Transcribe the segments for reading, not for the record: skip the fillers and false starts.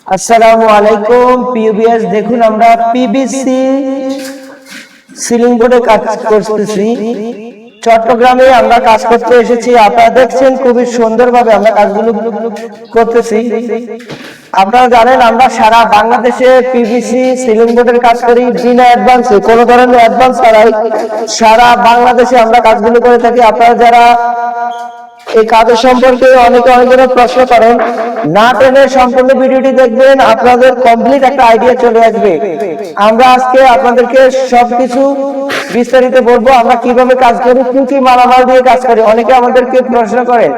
আসসালামু আলাইকুম পিবিএস। দেখুন আমরা পিভিসি সিলিং বোর্ডে কাজ করতেছি। চট্টগ্রামে আমরা কাজ করতে এসেছি। আপনারা দেখছেন খুবই সুন্দরভাবে আমরা কাজগুলো করতেছি। আপনারা জানেন আমরা সারা বাংলাদেশে পিভিসি সিলিং বোর্ডের কাজ করি বিনা অ্যাডভান্সে, কোনো ধরনের অ্যাডভান্স ছাড়াই সারা বাংলাদেশে আমরা কাজগুলো করে থাকি। আপনারা যারা এই কাজের সম্পর্কে অনেক ধরনের প্রশ্ন করেন, না টেনে সম্পূর্ণ ভিডিওটি দেখবেন, আপনাদের কমপ্লিট একটা আইডিয়া চলে আসবে। আমরা আজকে আপনাদেরকে সবকিছু বিস্তারিত বলবো, আমরা কিভাবে কাজ করি, কি কি মালামাল দিয়ে কাজ করি। অনেকে আমাদেরকে প্রশ্ন করেন,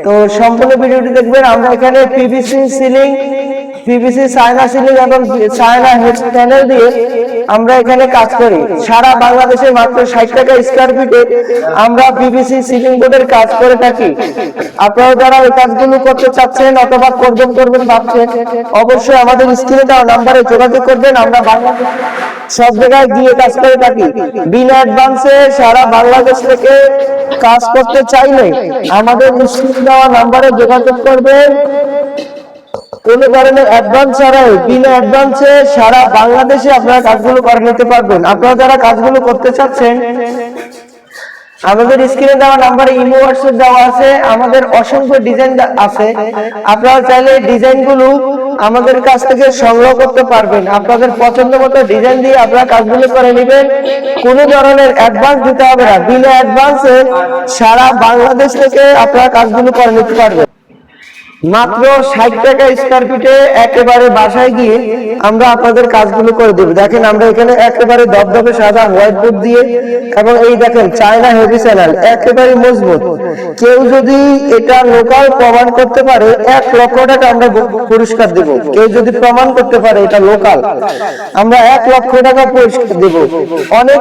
তো সম্পূর্ণ ভিডিওটি দেখবেন। আমরা এখানে PVC ceiling, PVC China ceiling এবং চায়না হেড প্যানেল দিয়ে আমরা এখানে কাজ করি। সারা বাংলাদেশে মাত্র 60 টাকা স্কয়ার ফিটে আমরা পিভিসি সিলিং বোর্ডের কাজ করে থাকি। আপনারা যারা এই কাজগুলো করতে চাচ্ছেন অথবা করবেন ভাবছেন, অবশ্যই আমাদের স্ক্রিনে দেওয়া নাম্বারে যোগাযোগ করবেন। আমরা বাংলাদেশ সব জায়গায় গিয়ে কাজ করে থাকি বিনা অ্যাডভান্সে। সারা বাংলাদেশ থেকে কাজ করতে চাইলে আমাদের স্ক্রিনে দেওয়া নাম্বারে যোগাযোগ করবেন। কোনো ধরনের অ্যাডভান্স ছাড়াই বিনা অ্যাডভান্সে সারা বাংলাদেশে আপনারা কাজগুলো করে নিতে পারবেন। আপনারা যারা কাজগুলো করতে চাচ্ছেন আমাদের স্ক্রিনে দেওয়া নাম্বারে ইমো হোয়াটসঅ্যাপ দেওয়া আছে। আমাদের অসংখ্য ডিজাইন আছে, আপনারা চাইলে ডিজাইনগুলো আমাদের কাছ থেকে সংগ্রহ করতে পারবেন। আপনাদের পছন্দ মতো ডিজাইন দিয়ে আপনারা কাজগুলো করে নেবেন। কোনো ধরনের অ্যাডভান্স দিতে হবে না, বিনা অ্যাডভান্সে সারা বাংলাদেশ থেকে আপনারা কাজগুলো করে নিতে পারবেন। মাত্র 60 টাকা স্কয়ার ফিটে একেবারে বাসায় গিয়ে আমরা আপনাদের কাজগুলো করে দেব। দেখেন আমরা এখানে একেবারে দবদবে সাদা হোয়াইট বোর্ড দিয়ে, এবং এই দেখেন চায়না হেভি প্যানেল একেবারে মজবুত। কেউ যদি এটা লোকাল প্রমাণ করতে পারে 1 লক্ষ টাকা আমরা পুরস্কার দেব। কেউ যদি প্রমাণ করতে পারে এটা লোকাল, আমরা 1 লক্ষ টাকা পুরস্কার দেব। অনেক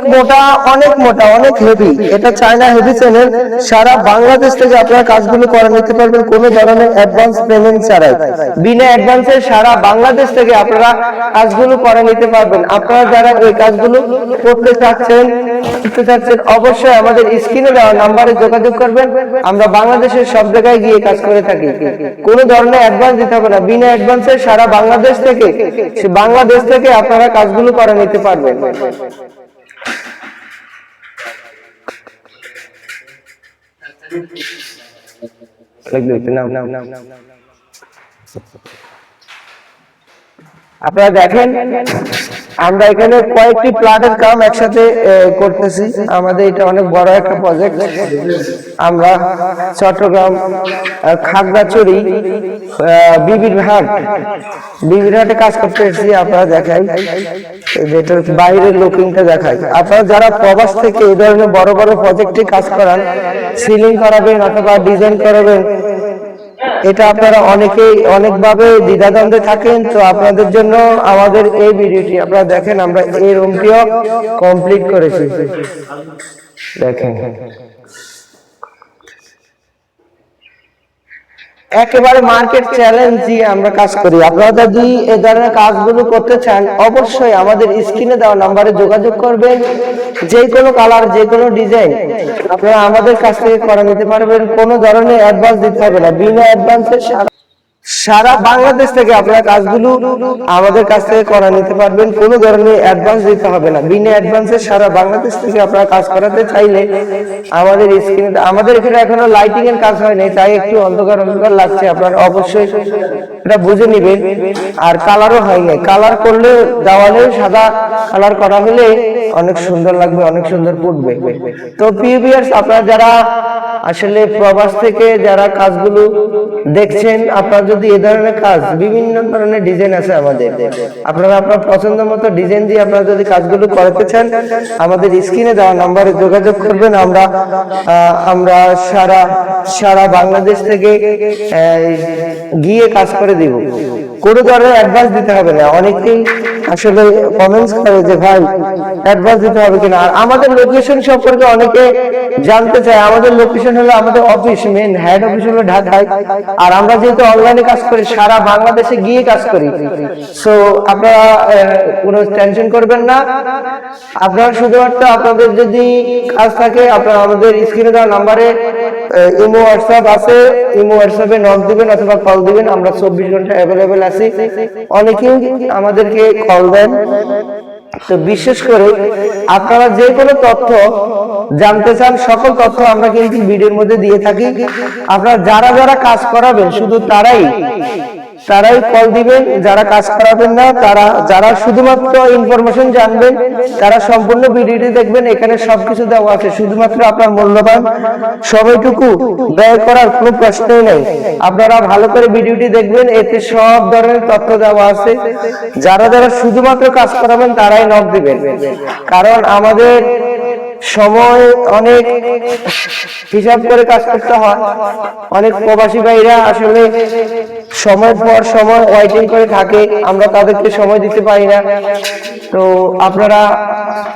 মোটা অনেক হেভি, এটা চায়না হেভি প্যানেল। সারা বাংলাদেশ থেকে আপনারা কাজগুলো করে নিতে পারবেন কোনো ধরনের অ্যাডভান্স পেমেন্ট ছাড়াই। বিনা অ্যাডভান্সে সারা বাংলাদেশ থেকে আপনারা কাজগুলো করে নিতে পারবেন। আপনারা যারা এই কাজগুলো করতে চাচ্ছেন অবশ্যই আমাদের স্ক্রিনে দেওয়া নাম্বারে যোগাযোগ করবেন। আমরা বাংলাদেশের সব জায়গায় গিয়ে কাজ করে থাকি। কোনো ধরনের অ্যাডভান্স দিতে হবে না, বিনা অ্যাডভান্সে সারা বাংলাদেশ থেকে আপনারা কাজগুলো করে নিতে পারবেন। আপনারা দেখেন আমরা এখানে কয়েকটি প্লটের কাম একসাথে করতেছি। আমাদের এটা অনেক বড় একটা প্রজেক্ট। আমরা চট্টগ্রাম খাগড়াছড়ি বিবিরহাটে কাজ করতে এসেছি। আপনারা দেখাই এটার বাইরের লুকিংটা দেখাই। আপনারা যারা প্রবাস থেকে এই ধরনের বড় বড় প্রজেক্টে কাজ করান, সিলিং করাবেন অথবা ডিজাইন করাবেন, এটা আপনারা অনেকেই অনেকভাবে দ্বিধাদ্বন্দ্বে থাকেন। তো আপনাদের জন্য আমাদের এই ভিডিওটি আপনারা দেখেন। আমরা এই রুমটিও কমপ্লিট করেছি, দেখেন একেবারে মার্কেট চ্যালেঞ্জ দিয়ে আমরা কাজ করি। আপনারা যদি এই ধরনের কাজগুলো করতে চান অবশ্যই আমাদের স্ক্রিনে দেওয়া নাম্বারে যোগাযোগ করবেন। যে কোনো কালার, যে কোনো ডিজাইন আপনারা আমাদের কাছ থেকে করে নিতে পারবেন। কোনো ধরনের অ্যাডভান্স দিতে হবে না, বিনা অ্যাডভান্সে সারা বাংলাদেশ থেকে আপনারা কাজগুলো আমাদের কাছ থেকে করে নিতে পারবেন। কোনো ধরনের অ্যাডভান্স দিতে হবে না, বিনা অ্যাডভান্সে সারা বাংলাদেশ থেকে আপনারা কাজ করাতে চাইলে আমাদের স্ক্রিনে, আমাদের এখানে এখনো লাইটিং এর কাজ হয়নি তাই একটু অন্ধকার লাগছে। আপনারা অবশ্যই এটা বুঝে নেবেন। আর কালারও হয়নি, কালার করলে দেওয়ালে সাদা কালার করা হলে অনেক সুন্দর লাগবে, অনেক সুন্দর ফুটবে। তো পিভিএস আপনারা যারা আসলে প্রবাস থেকে যারা কাজগুলো দেখছেন, আপনারা যদি এই ধরনের কাজ, বিভিন্ন ধরনের ডিজাইন আছে আমাদের, আপনারা আপনার পছন্দ মতো ডিজাইন দিয়ে আপনারা যদি কাজগুলো করাতে চান আমাদের স্ক্রিনে দেওয়া নাম্বারে যোগাযোগ করবেন। আমরা সারা বাংলাদেশ থেকে গিয়ে কাজ করে দিব। কোনো ধরনের অ্যাডভান্স দিতে হবে না। অনেকেই আসলে কমেন্টস করে যে ভাই অ্যাডভান্স দিতে হবে কিনা। আর আমাদের লোকেশন সম্পর্কে অনেকে জানতে চায়। আমাদের লোকেশন হলো, আমাদের অফিস মেন হেড অফিস হলো ঢাকায়। আর আমরা যেহেতু অনলাইনে কাজ করি সারা বাংলাদেশে গিয়ে কাজ করি, সো আপনারা কোনো টেনশন করবেন না। আপনারা শুধুমাত্র আপনাদের যদি কাজ থাকে আপনারা আমাদের স্ক্রিনে দেওয়া নাম্বারে ইমো হোয়াটসঅ্যাপ আছে, ইমো হোয়াটসঅ্যাপে নক দিবেন অথবা কল দিবেন, আমরা 24 ঘন্টা অ্যাভেলেবেল আছি। অনেকেই আমাদেরকে কল দেন। তো বিশেষ করে আপনারা যে কোনো তথ্য জানতে চান, সকল তথ্য আমরা কিন্তু ভিডিওর মধ্যে দিয়ে থাকি। আপনারা যারা যারা কাজ করাবেন শুধু তারাই কল দিবেন, যারা কাজ করাবেন না তারা, যারা শুধুমাত্র ইনফরমেশন জানবেন তারা সম্পূর্ণ ভিডিওটি দেখবেন। এখানে সবকিছু দেওয়া আছে, শুধুমাত্র আপনার মূল্যবান সময়টুকু ব্যয় করার কোনো প্রশ্নই নেই। আপনারা ভালো করে ভিডিওটি দেখবেন, এতে সব ধরনের তথ্য দেওয়া আছে। যারা যারা শুধুমাত্র কাজ করাবেন তারাই নক দিবেন, কারণ আমাদের সময় অনেক হিসাব করে কাজ করতে হয়। অনেক প্রবাসী ভাইরা আসলে সময় পর সময় ওয়েটিং করে থাকে, আমরা তাদেরকে সময় দিতে পারি না। তো আপনারা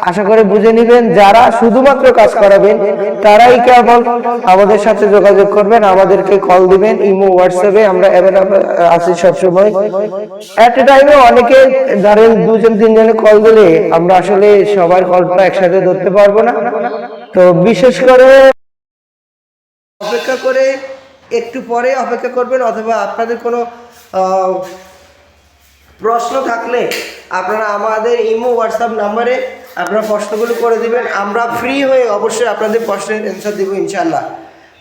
আশা করে বুঝে নেবেন, যারা শুধুমাত্র কাজ করাবেন তারাই কেবল আমাদের সাথে যোগাযোগ করবেন, আমাদেরকে কল দিবেন। ইমো হোয়াটসঅ্যাপে আমরা অ্যাভেলেবল আছি সবসময়। এট এ টাইমে অনেকে ধরেন 2-3 জনে কল দিলে আমরা আসলে সবার কলটা একসাথে ধরতে পারবো না। তো বিশেষ করে অপেক্ষা করে একটু পরে অপেক্ষা করবেন, অথবা আপনাদের কোনো প্রশ্ন থাকলে আপনারা আমাদের ইমো হোয়াটসঅ্যাপ নাম্বারে আপনারা প্রশ্নগুলো করে দিবেন। আমরা ফ্রি হয়ে অবশ্যই আপনাদের প্রশ্নের অ্যান্সার দেবো ইনশাল্লাহ।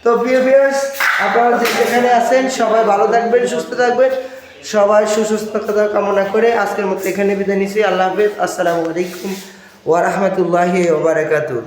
তো প্রিয় ভিউয়ার্স, আপনারা যেখানে আছেন সবাই ভালো থাকবেন, সুস্থ থাকবেন, সবাই সুস্বাস্থ্যতা কামনা করে আজকের মতো এখানে বিদায় নিচ্ছি। আল্লাহ হাফেজ। আসসালামু আলাইকুম ওয়া রাহমাতুল্লাহি ওয়া বারাকাতুহু।